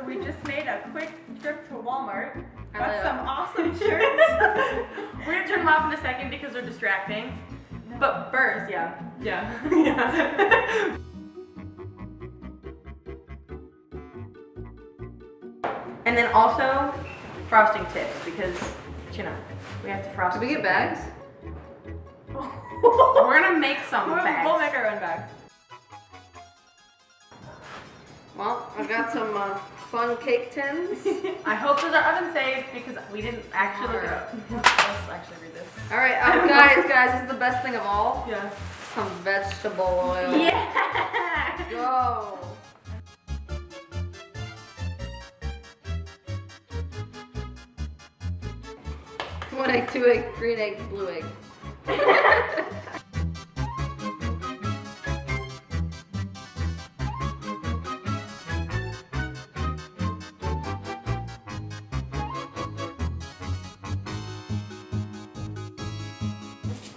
we just made a quick trip to Walmart. Got Yeah. some awesome shirts. We're gonna turn them off in a second because they're distracting. But first, yeah. Yeah. Yeah. And then also frosting tips because, you know, we have to frost. Did we get bags? We're gonna make some bags. We'll make our own bags. Well, I've got some fun cake tins. I hope those are oven safe because we didn't actually look it up. Let's actually read this. All right, guys, this is the best thing of all. Yeah. Some vegetable oil. Yeah. Go. One egg, two egg, green egg, blue egg.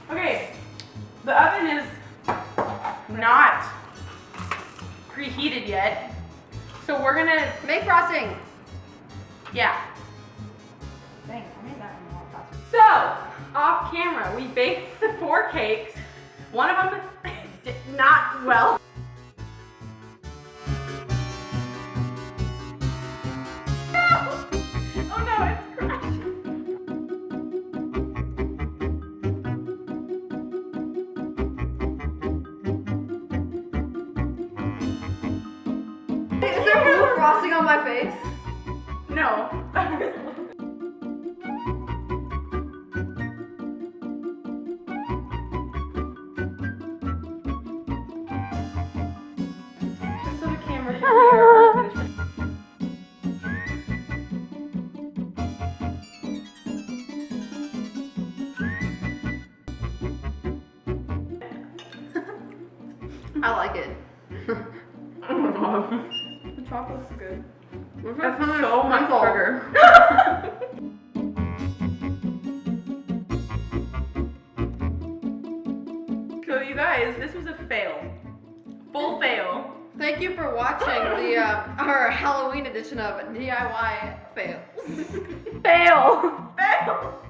Okay, the oven is not preheated yet, so we're gonna, Make frosting. yeah. Dang, I made that one more faster. So, off camera, we baked the 4 cakes. One of them did not well. Oh no, it's crashing. Is there blue frosting on my face? No. Just so the camera can see our finished. I like it. Oh my god. The chocolate's good. That's so much sugar. So you guys, this was a fail. Full fail. Thank you for watching the our Halloween edition of DIY fails. Fail. Fail.